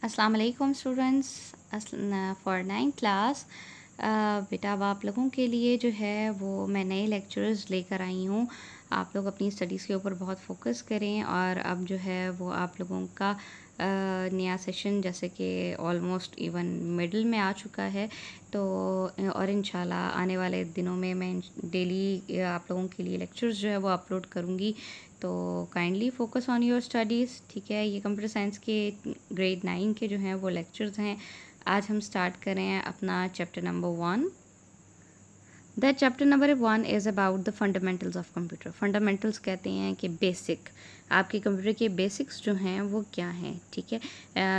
अस्सलाम वालेकुम students for 9th class. बेटा अब आप लोगों के लिए जो है वो मैं नए लेक्चर्स लेकर आई हूँ। आप लोग अपनी स्टडीज़ के ऊपर बहुत फोकस करें और अब जो है वो आप लोगों का नया सेशन जैसे कि ऑलमोस्ट इवन मिडल में आ चुका है। तो और इंशाल्लाह आने वाले दिनों में मैं डेली आप लोगों के लिए लेक्चर्स जो है वो अपलोड करूँगी। तो kindly focus on your studies. ठीक है, ये कंप्यूटर साइंस के ग्रेड 9 के जो हैं वो लेक्चर्स हैं। आज हम स्टार्ट करें अपना chapter number 1। That chapter number 1 is about the fundamentals of computer. Fundamentals कहते हैं कि बेसिक, आपके कंप्यूटर के बेसिक्स जो हैं वो क्या हैं। ठीक है,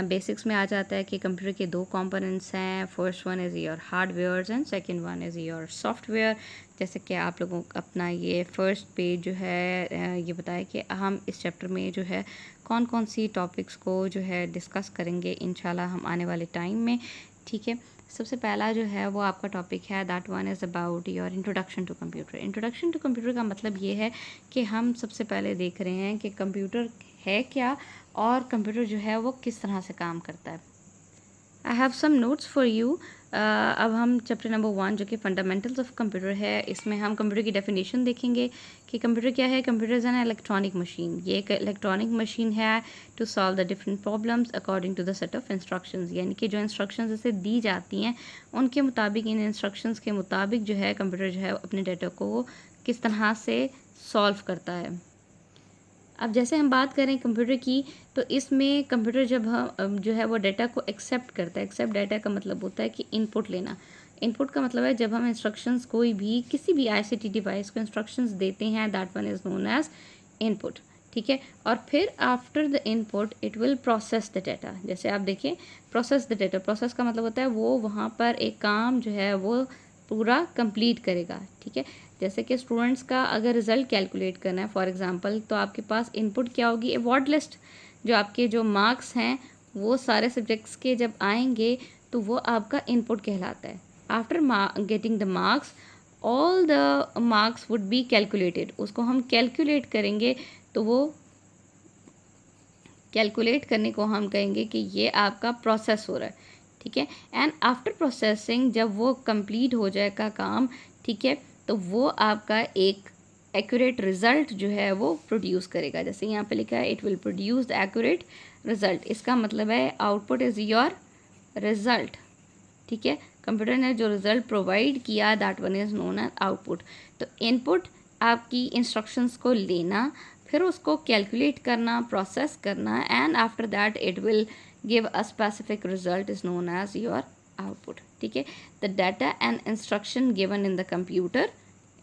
बेसिक्स में आ जाता है कि कंप्यूटर के दो कंपोनेंट्स हैं। First one is your hardware and second one is your software. जैसे कि आप लोगों को अपना ये फर्स्ट पेज जो है ये बताया कि हम इस चैप्टर में जो है कौन कौन सी टॉपिक्स को जो है डिस्कस करेंगे इंशाल्लाह हम आने वाले टाइम में। ठीक है, सबसे पहला जो है वो आपका टॉपिक है that one is about your introduction to computer. Introduction to computer का मतलब ये है कि हम सबसे पहले देख रहे हैं कि कंप्यूटर है क्या और कंप्यूटर जो है वो किस तरह से काम करता है। I have some notes for you. अब हम चैप्टर नंबर 1 जो कि फंडामेंटल्स ऑफ कंप्यूटर है, इसमें हम कंप्यूटर की डेफिनेशन देखेंगे कि कंप्यूटर क्या है। Computer is an electronic machine. ये एक इलेक्ट्रॉनिक मशीन है to solve the different problems according to the set of instructions. यानी कि जो इंस्ट्रक्शंस इसे दी जाती हैं उनके मुताबिक, इन इंस्ट्रक्शंस के मुताबिक जो है कंप्यूटर जो है अपने डाटा को किस तरह से सॉल्व करता है। अब जैसे हम बात करें कंप्यूटर की, तो इसमें कंप्यूटर जब हम जो है वो डाटा को एक्सेप्ट करता है। एक्सेप्ट डाटा का मतलब होता है कि इनपुट लेना। इनपुट का मतलब है जब हम इंस्ट्रक्शंस कोई भी किसी भी आईसीटी डिवाइस को इंस्ट्रक्शंस देते हैं, that one is known as input. ठीक है, और फिर after the input it will process the data. जैसे आप देखें, प्रोसेस द डाटा, प्रोसेस का मतलब होता है वो वहाँ पर एक काम जो है वो पूरा कंप्लीट करेगा। ठीक है, जैसे कि स्टूडेंट्स का अगर रिज़ल्ट कैलकुलेट करना है फॉर एग्जांपल, तो आपके पास इनपुट क्या होगी, अवार्ड लिस्ट। जो आपके जो मार्क्स हैं वो सारे सब्जेक्ट्स के जब आएंगे तो वो आपका इनपुट कहलाता है। After getting the marks, all the marks would be calculated. उसको हम कैलकुलेट करेंगे तो वो कैलकुलेट करने को हम कहेंगे कि ये आपका प्रोसेस हो रहा है। ठीक है, एंड आफ्टर प्रोसेसिंग जब वो कंप्लीट हो जाएगा काम, ठीक है, तो वो आपका एक एक्यूरेट रिज़ल्ट जो है वो प्रोड्यूस करेगा। जैसे यहाँ पे लिखा है it will produce the accurate result. इसका मतलब है आउटपुट इज़ योर रिज़ल्ट। ठीक है, कंप्यूटर ने जो रिज़ल्ट प्रोवाइड किया that one is known as output. तो इनपुट आपकी इंस्ट्रक्शंस को लेना, फिर उसको कैलकुलेट करना, प्रोसेस करना, and after that it will give a specific result is known as your output. ठीक है, the data and instruction given in the computer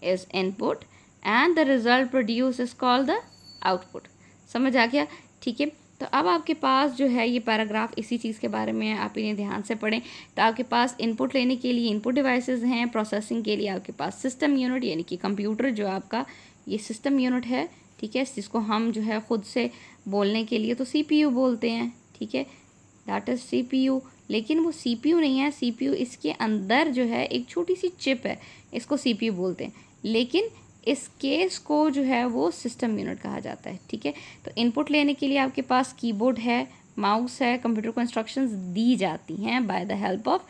is input and the result produce is called the output. समझ आ गया? ठीक है, तो अब आपके पास जो है ये पैराग्राफ इसी चीज़ के बारे में आप इन्हें ध्यान से पढ़ें। तो आपके पास इनपुट लेने के लिए इनपुट डिवाइसेस हैं, प्रोसेसिंग के लिए आपके पास सिस्टम यूनिट यानी कि कंप्यूटर जो आपका ये सिस्टम यूनिट है। ठीक है, जिसको हम जो है ख़ुद से बोलने के लिए तो सीपीयू बोलते हैं। ठीक है, दैट इज़ सीपीयू। लेकिन वो सीपीयू नहीं है, सीपीयू इसके अंदर जो है एक छोटी सी चिप है, इसको सीपीयू बोलते हैं। लेकिन इस केस को जो है वो सिस्टम यूनिट कहा जाता है। ठीक है, तो इनपुट लेने के लिए आपके पास कीबोर्ड है, माउस है, कंप्यूटर को इंस्ट्रक्शंस दी जाती हैं by the help of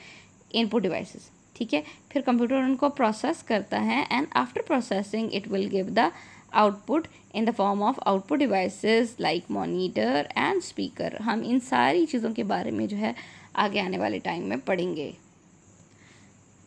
input devices. ठीक है, फिर कंप्यूटर उनको प्रोसेस करता है and after processing it will give the output in the form of output devices like monitor and speaker. हम इन सारी चीज़ों के बारे में जो है आगे आने वाले टाइम में पढ़ेंगे।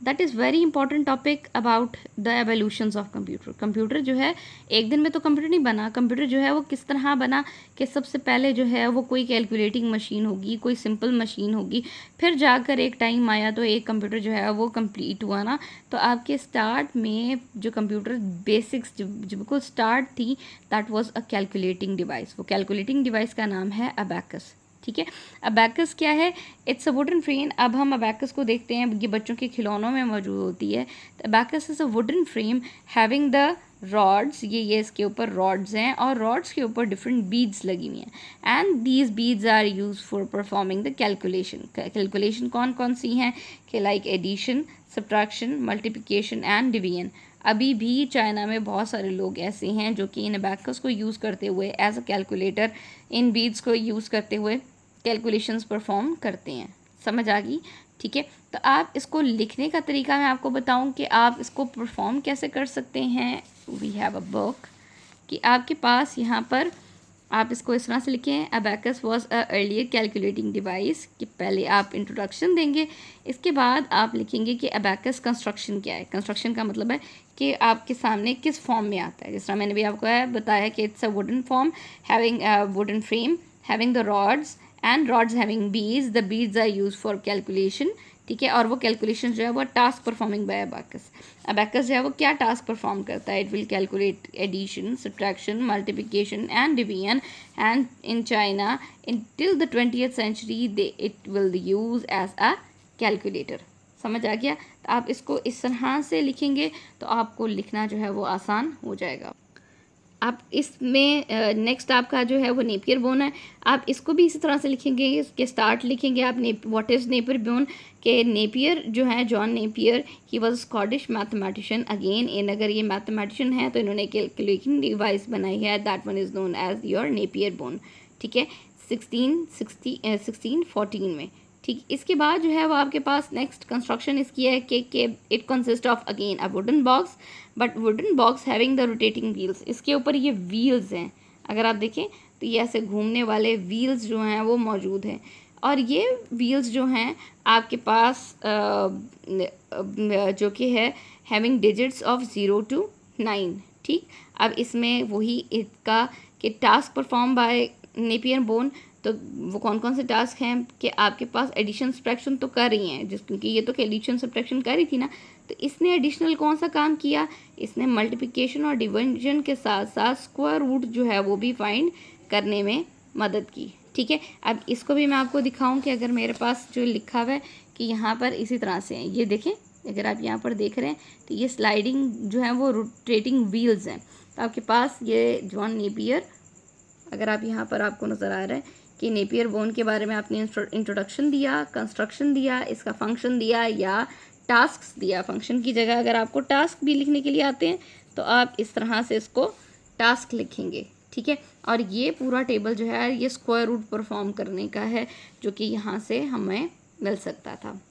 That is very important topic about the evolutions of computer. Computer जो है एक दिन में तो कंप्यूटर नहीं बना। कंप्यूटर जो है वो किस तरह बना कि सबसे पहले जो है वो कोई कैलकुलेटिंग मशीन होगी, कोई सिंपल मशीन होगी, फिर जाकर एक टाइम आया तो एक कंप्यूटर जो है वो कंप्लीट हुआ ना। तो आपके स्टार्ट में जो कंप्यूटर बेसिक्स जो बिल्कुल स्टार्ट थी that was a calculating device. वो कैलकुलेटिंग डिवाइस का नाम है अबैकस। ठीक है, अबैकस क्या है? It's a wooden frame. अब हम अबैकस को देखते हैं, ये बच्चों के खिलौनों में मौजूद होती है। Abacus is a wooden frame having the rods. ये इसके ऊपर रॉड्स हैं और रॉड्स के ऊपर डिफरेंट बीड्स लगी हुई हैं and these beads are use for performing the calculation. Calculation कौन कौन सी हैं कि like addition, subtraction, multiplication and division. अभी भी चाइना में बहुत सारे लोग ऐसे हैं जो कि इन अबैकस को यूज़ करते हुए एज अ कैलकुलेटर, इन बीड्स को यूज़ करते हुए कैलकुलेशंस परफॉर्म करते हैं। समझ आ गई? ठीक है, तो आप इसको लिखने का तरीका मैं आपको बताऊं कि आप इसको परफॉर्म कैसे कर सकते हैं। वी हैव अ बुक कि आपके पास यहाँ पर आप इसको इस तरह से लिखें, abacus was a earlier calculating device, कि पहले आप इंट्रोडक्शन देंगे, इसके बाद आप लिखेंगे कि अबैकस कंस्ट्रक्शन क्या है। कंस्ट्रक्शन का मतलब है कि आपके सामने किस फॉर्म में आता है। जिस तरह मैंने भी आपको बताया कि it's a wooden form having wooden frame having the rods and rods having beads, the beads are use for calculation. ठीक है, और वो कैलकुलेशन जो है वो task performing by abacus. Abacus जो है वो क्या टास्क परफॉर्म करता है? It will calculate addition, subtraction, multiplication and division, and in China till the 20th century it will use as a calculator. समझ आ गया? तो आप इसको इस तरह से लिखेंगे तो आपको लिखना जो है वो आसान हो जाएगा। आप इसमें नेक्स्ट आपका जो है वो नेपियर बोन है, आप इसको भी इसी तरह से लिखेंगे। इसके स्टार्ट लिखेंगे आप व्हाट इज़ नेपियर बोन, के नेपियर जो है John Napier, he was Scottish mathematician. Again in अगर ये मैथमेटिशियन है तो इन्होंने कैलकुलेटिंग डिवाइस बनाई है, that one is known as your Napier bone. ठीक है, 1614 में। ठीक, इसके बाद जो है वो आपके पास नेक्स्ट कंस्ट्रक्शन इसकी है कि it consist of again a wooden box, but wooden box having the rotating wheels. इसके ऊपर ये व्हील्स हैं, अगर आप देखें तो ये ऐसे घूमने वाले व्हील्स जो हैं वो मौजूद हैं, और ये व्हील्स जो हैं आपके पास जो कि है हैविंग डिजिट्स ऑफ 0 to 9। ठीक, अब इसमें वही इसका कि task perform by Napier bone, तो वो कौन कौन से टास्क हैं कि आपके पास एडिशन सब्ट्रैक्शन तो कर रही हैं, क्योंकि ये तो एडिशन सब्ट्रैक्शन कर रही थी ना, तो इसने एडिशनल कौन सा काम किया? इसने मल्टीप्लिकेशन और डिवीजन के साथ साथ स्क्वायर रूट जो है वो भी फाइंड करने में मदद की। ठीक है, अब इसको भी मैं आपको दिखाऊं कि अगर मेरे पास जो लिखा हुआ है कि यहाँ पर इसी तरह से है, ये देखें, अगर आप यहाँ पर देख रहे हैं तो ये स्लाइडिंग जो है वो रोटेटिंग व्हील्स हैं। तो आपके पास ये जॉन नेपियर, अगर आप यहाँ पर आपको नज़र आ रहा है कि नेपियर बोन के बारे में आपने इंट्रोडक्शन दिया, कंस्ट्रक्शन दिया, इसका फंक्शन दिया या टास्क्स दिया। फंक्शन की जगह अगर आपको टास्क भी लिखने के लिए आते हैं तो आप इस तरह से इसको टास्क लिखेंगे। ठीक है, और ये पूरा टेबल जो है ये स्क्वायर रूट परफॉर्म करने का है, जो कि यहाँ से हमें मिल सकता था।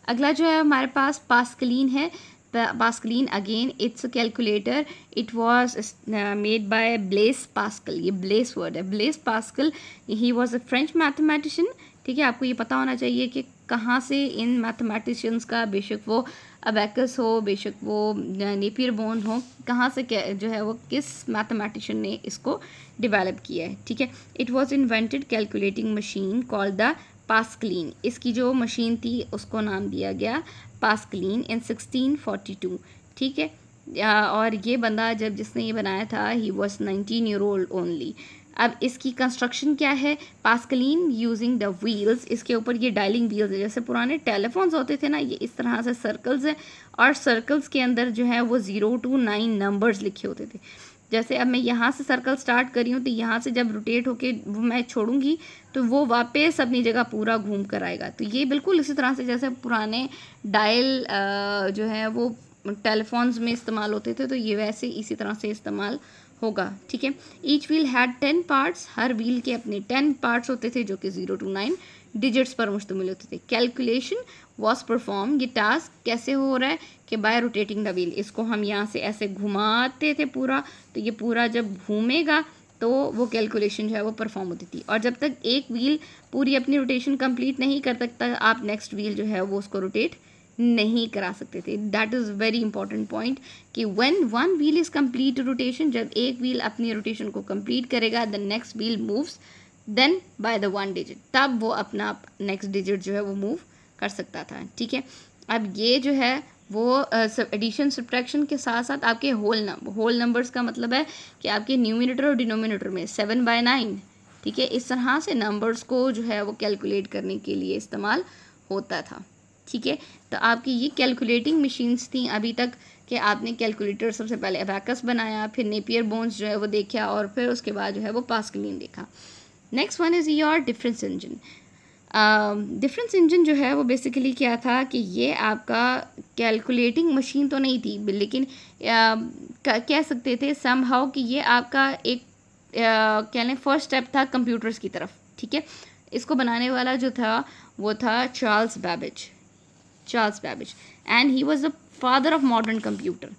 अगला जो है हमारे पास पास्कलीन है। Pascaline again it's a calculator, it was made by Blaise Pascal. ये ब्लेस वर्ड है, Blaise Pascal, he was a French mathematician. ठीक है, आपको ये पता होना चाहिए कि कहाँ से इन मैथमेटिशियंस का, बेशक वो अबैकस हो, बेशक वो नेपियर बोन हो, कहाँ से क्या जो है वो किस मैथमेटिशियन ने इसको डेवलप किया है। ठीक है, it was invented calculating machine called the Pascaline. इसकी जो मशीन थी उसको नाम दिया गया पास्कलीन इन 1642। ठीक है, और ये बंदा जब जिसने ये बनाया था he was 19 year old only. अब इसकी कंस्ट्रक्शन क्या है? पास्कलीन यूजिंग द व्हील्स, इसके ऊपर ये डायलिंग व्हील्स है। जैसे पुराने टेलीफोन्स होते थे ना, ये इस तरह से सर्कल्स हैं, और सर्कल्स के अंदर जो है वो 0 to 9 नंबर्स लिखे होते थे। जैसे अब मैं यहाँ से सर्कल स्टार्ट कर रही हूँ तो यहाँ से जब रोटेट होके वो मैं छोड़ूंगी तो वो वापस अपनी जगह पूरा घूम कर आएगा। तो ये बिल्कुल इसी तरह से जैसे पुराने डायल जो है वो टेलीफोन्स में इस्तेमाल होते थे, तो ये वैसे इसी तरह से इस्तेमाल होगा। ठीक है, each wheel had 10 parts, her wheel के अपने 10 पार्ट्स होते थे जो कि 0 to 9 डिजिट्स पर मुश्तमिल होते थे। कैलकुलेशन वॉज परफॉर्म, ये टास्क कैसे हो रहा है कि बाय रोटेटिंग द व्हील, इसको हम यहाँ से ऐसे घुमाते थे पूरा, तो ये पूरा जब घूमेगा तो वो कैलकुलेशन जो है वो परफॉर्म होती थी। और जब तक एक व्हील पूरी अपनी रोटेशन कंप्लीट नहीं कर सकता, आप नेक्स्ट व्हील जो है वो उसको रोटेट नहीं करा सकते थे। That is very important point कि when one wheel is complete rotation, जब एक व्हील अपनी रोटेशन को कंप्लीट करेगा, the next wheel moves then by the 1 digit, तब वो अपना नेक्स्ट डिजिट जो है वो मूव कर सकता था। ठीक है, अब ये जो है वो एडिशन सब्ट्रैक्शन के साथ साथ आपके होल नंबर्स का मतलब है कि आपके न्यूमिनेटर और डिनोमिनेटर में 7/9, ठीक है, इस तरह से नंबर्स को जो है वो कैलकुलेट करने के लिए इस्तेमाल होता था। ठीक है, तो आपकी ये कैलकुलेटिंग मशीन्स थी अभी तक कि आपने कैलकुलेटर सबसे पहले अबैकस बनाया, फिर नेपियर बोन्स जो है वो देखा, और फिर उसके बाद जो है वो पास्कलीन देखा। Next one is your difference engine. Difference engine जो है वो बेसिकली क्या था कि ये आपका कैलकुलेटिंग मशीन तो नहीं थी, लेकिन कह सकते थे समहाउ कि ये आपका एक कह लें फर्स्ट स्टेप था कंप्यूटर्स की तरफ। ठीक है। इसको बनाने वाला जो था वो था Charles Babbage and he was the father of modern computer.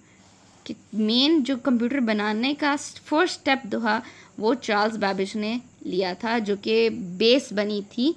कि मेन जो कंप्यूटर बनाने का फर्स्ट स्टेप था वो चार्ल्स बैबेज ने लिया था, जो कि बेस बनी थी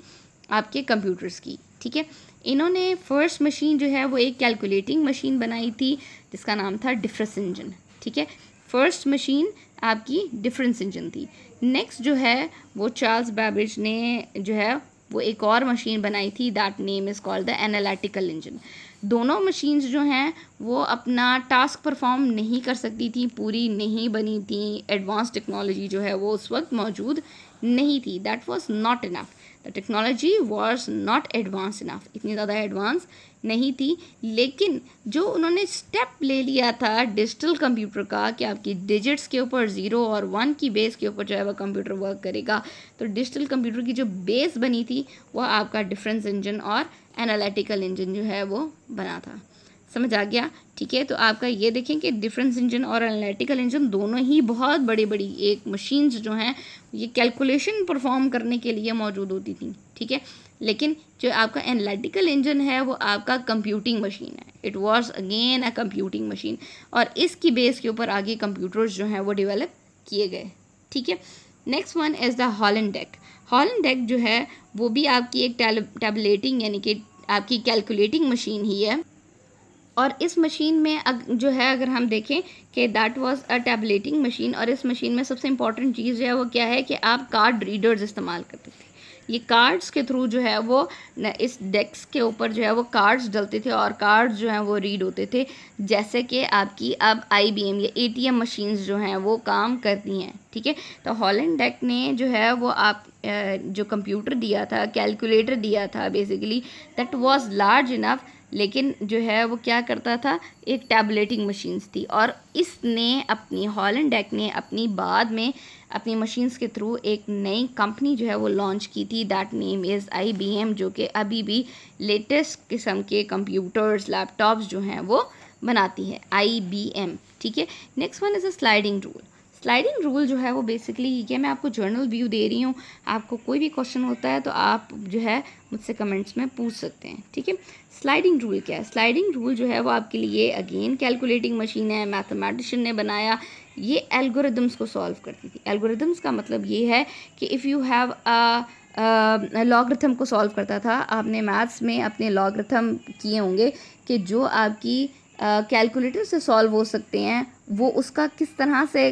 आपके कंप्यूटर्स की, ठीक है। इन्होंने फर्स्ट मशीन जो है वो एक कैलकुलेटिंग मशीन बनाई थी जिसका नाम था डिफरेंस इंजन, ठीक है। फर्स्ट मशीन आपकी डिफरेंस इंजन थी। नेक्स्ट जो है वो चार्ल्स बैबेज ने जो है वो एक और मशीन बनाई थी, that name is called the analytical engine. दोनों मशीन्स जो हैं वो अपना टास्क परफॉर्म नहीं कर सकती थी, पूरी नहीं बनी थी, एडवांस टेक्नोलॉजी जो है वो उस वक्त मौजूद नहीं थी, that was not enough, the technology was not advance enough, इतनी ज़्यादा एडवांस नहीं थी। लेकिन जो उन्होंने स्टेप ले लिया था डिजिटल कंप्यूटर का कि आपकी डिजिट्स के ऊपर 0 और 1 की बेस के ऊपर जो है वह कंप्यूटर वर्क करेगा, तो डिजिटल कंप्यूटर की जो बेस बनी थी वह आपका डिफरेंस इंजन और एनालिटिकल इंजन जो है वो बना था। समझ आ गया, ठीक है। तो आपका ये देखें कि डिफरेंस इंजन और एनालिटिकल इंजन दोनों ही बहुत बड़ी बड़ी एक मशीन्स जो हैं ये कैलकुलेशन परफॉर्म करने के लिए मौजूद होती थी, ठीक है। लेकिन जो आपका एनालिटिकल इंजन है वो आपका कंप्यूटिंग मशीन है, it was again a computing machine, और इसकी बेस के ऊपर आगे कंप्यूटर्स जो हैं वो डेवलप किए गए, ठीक है। Next one is the Holland deck जो है वो भी आपकी एक टैबलेटिंग यानी कि आपकी कैलकुलेटिंग मशीन ही है। और इस मशीन में जो है अगर हम देखें कि that was a tableting machine, और इस मशीन में सबसे इंपॉर्टेंट चीज़ जो है वो क्या है कि आप कार्ड रीडर्स इस्तेमाल करते थे। ये कार्ड्स के थ्रू जो है वो इस डेस्क के ऊपर जो है वो कार्ड्स डलते थे और कार्ड्स जो हैं वो रीड होते थे, जैसे कि आपकी अब IBM या ATM मशीन्स जो हैं वो काम करती हैं, ठीक है। तो हॉलैंड डेक ने जो है वो आप जो कंप्यूटर दिया था, कैलकुलेटर दिया था basically, that was large enough, लेकिन जो है वो क्या करता था, एक टैबलेटिंग मशीन्स थी। और इसने अपनी हॉलैंड डेक ने अपनी बाद में अपनी मशीन्स के थ्रू एक नई कंपनी जो है वो लॉन्च की थी, दैट नेम इज़ IBM, जो कि अभी भी लेटेस्ट किस्म के कंप्यूटर्स लैपटॉप्स जो हैं वो बनाती है, IBM, ठीक है। Next one is a sliding rule जो है वो बेसिकली ये, मैं आपको जर्नल व्यू दे रही हूँ, आपको कोई भी क्वेश्चन होता है तो आप जो है मुझसे कमेंट्स में पूछ सकते हैं, ठीक है। स्लाइडिंग रूल क्या है? स्लाइडिंग रूल जो है वो आपके लिए अगेन कैलकुलेटिंग मशीन है, मैथमेटिशियन ने बनाया, ये एल्गोरिदम्स को सॉल्व करती थी। एल्गोरिदम्स का मतलब ये है कि इफ़ यू हैव लॉगरिथम को सॉल्व करता था, आपने मैथ्स में अपने लॉगरिथम किए होंगे कि जो आपकी कैलकुलेटर से सॉल्व हो सकते हैं, वो उसका किस तरह से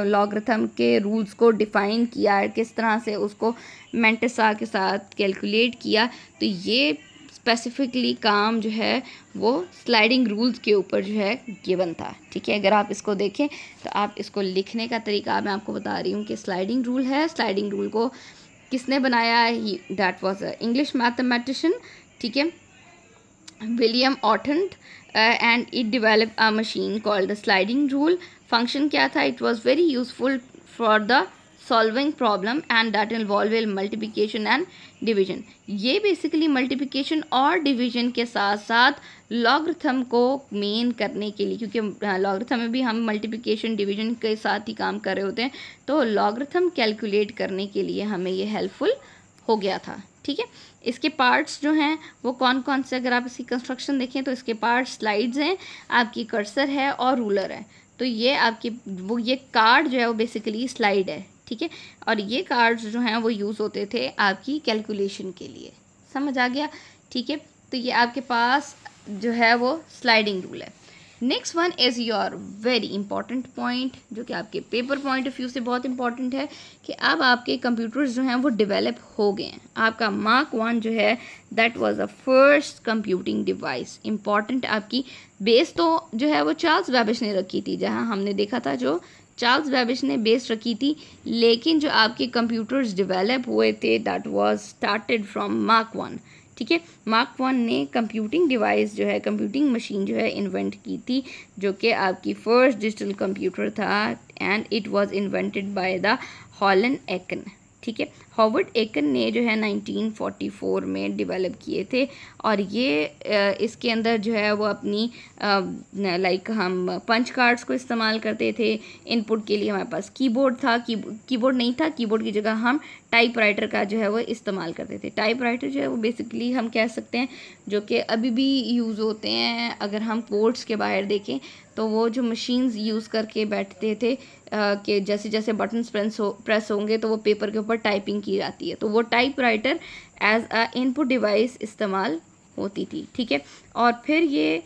लॉगरिथम के रूल्स को डिफ़ाइन किया, किस तरह से उसको मेंटेसा के साथ कैलकुलेट किया। तो ये स्पेसिफिकली काम जो है वो स्लाइडिंग रूल्स के ऊपर जो है गिवन था, ठीक है। अगर आप इसको देखें तो आप इसको लिखने का तरीका मैं आपको बता रही हूँ कि स्लाइडिंग रूल है। स्लाइडिंग रूल को किसने बनाया? He that was a English mathematician, ठीक है, विलियम ऑटन, and it develop a machine called the sliding rule. Function क्या था? It was very useful for the solving problem and that involve multiplication and division. ये basically multiplication और division के साथ साथ लॉगरिथम को मेन करने के लिए, क्योंकि लॉगरिथम में भी हम मल्टीप्लिकेशन डिवीजन के साथ ही काम कर रहे होते हैं, तो लॉगरिथम कैलकुलेट करने के लिए हमें ये हेल्पफुल हो गया था, ठीक है। इसके पार्ट्स जो हैं वो कौन कौन से, अगर आप इसकी कंस्ट्रक्शन देखें तो इसके पार्ट्स स्लाइड्स हैं, आपकी कर्सर है और रूलर है। तो ये आपकी वो ये कार्ड जो है वो बेसिकली स्लाइड है, ठीक है। और ये कार्ड्स जो हैं वो यूज़ होते थे आपकी कैलकुलेशन के लिए। समझ आ गया, ठीक है। तो ये आपके पास जो है वो स्लाइडिंग रूल है। Next one is your very important point, जो कि आपके पेपर पॉइंट ऑफ व्यू से बहुत इंपॉर्टेंट है, कि अब आपके कंप्यूटर्स जो हैं वो डेवलप हो गए हैं। आपका मार्क 1 जो है that was a first computing device. Important आपकी बेस तो जो है वो चार्ल्स बैबेज ने रखी थी, जहाँ हमने देखा था जो चार्ल्स बैबेज ने बेस रखी थी, लेकिन जो आपके कंप्यूटर्स डेवलप हुए थे that was started from mark 1, ठीक है। मार्क 1 ने कंप्यूटिंग डिवाइस जो है, कंप्यूटिंग मशीन जो है इन्वेंट की थी, जो कि आपकी फर्स्ट डिजिटल कंप्यूटर था, and it was invented by the Howard Aiken, ठीक है। हॉवर्ड एकन ने जो है 1944 में डेवलप किए थे। और ये इसके अंदर जो है वो अपनी लाइक हम पंच कार्ड्स को इस्तेमाल करते थे इनपुट के लिए। हमारे पास कीबोर्ड था, कीबोर्ड नहीं था, कीबोर्ड की जगह हम टाइपराइटर का जो है वो इस्तेमाल करते थे। टाइपराइटर जो है वो बेसिकली हम कह सकते हैं जो कि अभी भी यूज़ होते हैं। अगर हम कोर्ट्स के बाहर देखें तो वो जो मशीन्स यूज़ करके बैठते थे कि जैसे जैसे बटन्स प्रेस होंगे तो वो पेपर के ऊपर टाइपिंग की जाती है, तो वो typewriter as a input device इस्तेमाल होती थी। ठीक है, और फिर ये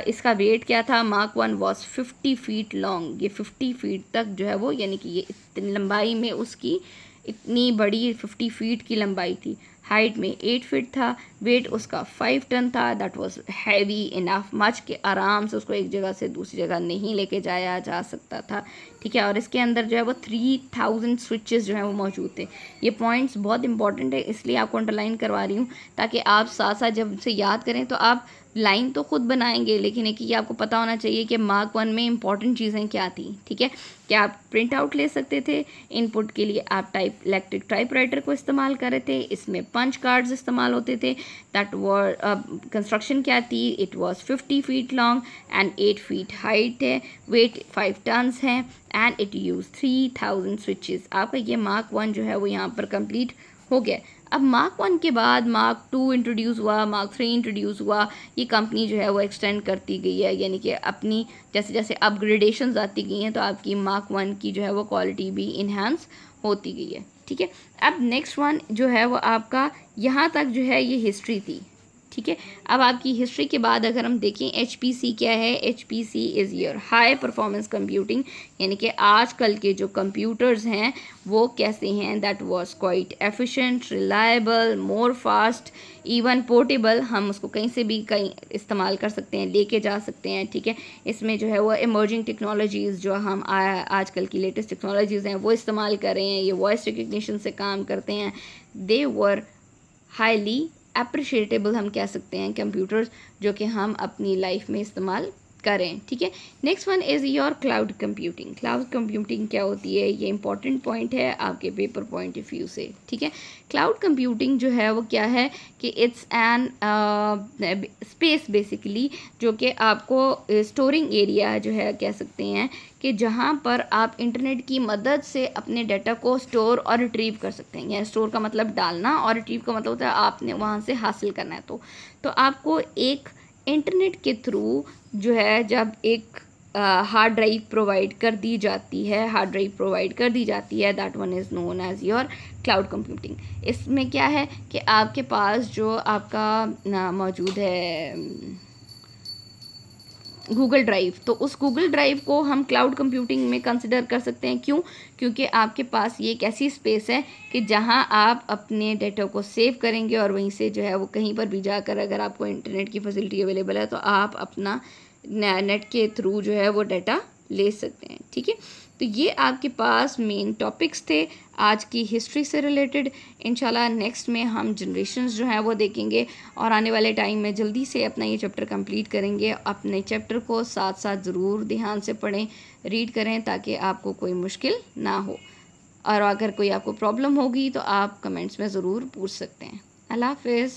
इसका वेट क्या था, मार्क 1 वॉज 50 फीट लॉन्ग। ये 50 फीट तक जो है वो, यानी कि ये इतनी लंबाई में उसकी इतनी बड़ी 50 फीट की लंबाई थी। हाइट में 8 फीट था, वेट उसका 5 टन था। That was heavy enough much के आराम से उसको एक जगह से दूसरी जगह नहीं लेके जाया जा सकता था। ठीक है, और इसके अंदर जो है वो 3000 स्विचेस जो हैं वो मौजूद थे। ये पॉइंट्स बहुत इंपॉर्टेंट है, इसलिए आपको अंडरलाइन करवा रही हूँ ताकि आप साथ साथ जब से याद करें तो आप लाइन तो खुद बनाएंगे, लेकिन एक ये आपको पता होना चाहिए कि मार्क 1 में इंपॉर्टेंट चीज़ें क्या थी। ठीक है, क्या आप प्रिंट आउट ले सकते थे, इनपुट के लिए आप इलेक्ट्रिक टाइपराइटर को इस्तेमाल कर रहे थे, इसमें पंच कार्ड्स इस्तेमाल होते थे। दैट वर कंस्ट्रक्शन क्या थी, it was 50 feet long and 8 feet height है, वेट 5 टन्स है एंड इट यूज 3000 स्विचेस। आपका ये मार्क 1 जो है वो यहाँ पर कंप्लीट हो गया। अब मार्क 1 के बाद मार्क 2 इंट्रोड्यूस हुआ, मार्क 3 इंट्रोड्यूस हुआ। ये कंपनी जो है वो एक्सटेंड करती गई है, यानी कि अपनी जैसे जैसे अपग्रेडेशंस आती गई हैं तो आपकी मार्क 1 की जो है वो क्वालिटी भी इन्हांस होती गई है। ठीक है, अब नेक्स्ट वन जो है वो आपका यहाँ तक जो है ये हिस्ट्री थी। ठीक है, अब आपकी हिस्ट्री के बाद अगर हम देखें HPC क्या है, HPC is your high performance computing, यानी कि आजकल के जो कंप्यूटर्स हैं वो कैसे हैं, that was quite efficient, reliable, more fast, even portable. हम उसको कहीं से भी कहीं इस्तेमाल कर सकते हैं, लेके जा सकते हैं। ठीक है, इसमें जो है वो इमर्जिंग टेक्नोलॉजीज़ जो हम आजकल की लेटेस्ट टेक्नोलॉजीज़ हैं वो इस्तेमाल कर रहे हैं, ये वॉइस रिकग्निशन से काम करते हैं। दे वर हाईली अप्रिशिएटेबल हम कह सकते हैं कंप्यूटर्स जो कि हम अपनी लाइफ में इस्तेमाल करें। ठीक है, next one is your cloud computing. Cloud computing क्या होती है, ये इंपॉर्टेंट पॉइंट है आपके पेपर पॉइंट ऑफ व्यू से। ठीक है, क्लाउड कंप्यूटिंग जो है वो क्या है कि इट्स एन स्पेस बेसिकली जो कि आपको स्टोरिंग एरिया जो है कह सकते हैं कि जहाँ पर आप इंटरनेट की मदद से अपने डाटा को स्टोर और रिट्रीव कर सकते हैं। या स्टोर का मतलब डालना और रिट्रीव का मतलब होता है आपने वहाँ से हासिल करना है। तो आपको एक इंटरनेट के थ्रू जो है जब एक हार्ड ड्राइव प्रोवाइड कर दी जाती है, that one is known as your cloud computing. इसमें क्या है कि आपके पास जो आपका मौजूद है गूगल ड्राइव, तो उस गूगल ड्राइव को हम क्लाउड कंप्यूटिंग में कंसिडर कर सकते हैं। क्यों? क्योंकि आपके पास ये एक ऐसी स्पेस है कि जहां आप अपने डाटा को सेव करेंगे और वहीं से जो है वो कहीं पर भी जाकर अगर आपको इंटरनेट की फैसिलिटी अवेलेबल है तो आप अपना नेट के थ्रू जो है वो डाटा ले सकते हैं। ठीक है, तो ये आपके पास मेन टॉपिक्स थे आज की हिस्ट्री से रिलेटेड। इंशाल्लाह नेक्स्ट में हम जनरेशन्स जो हैं वो देखेंगे और आने वाले टाइम में जल्दी से अपना ये चैप्टर कंप्लीट करेंगे। अपने चैप्टर को साथ साथ ज़रूर ध्यान से पढ़ें, रीड करें ताकि आपको कोई मुश्किल ना हो। और अगर कोई आपको प्रॉब्लम होगी तो आप कमेंट्स में ज़रूर पूछ सकते हैं। अल्लाह हाफ़िज़।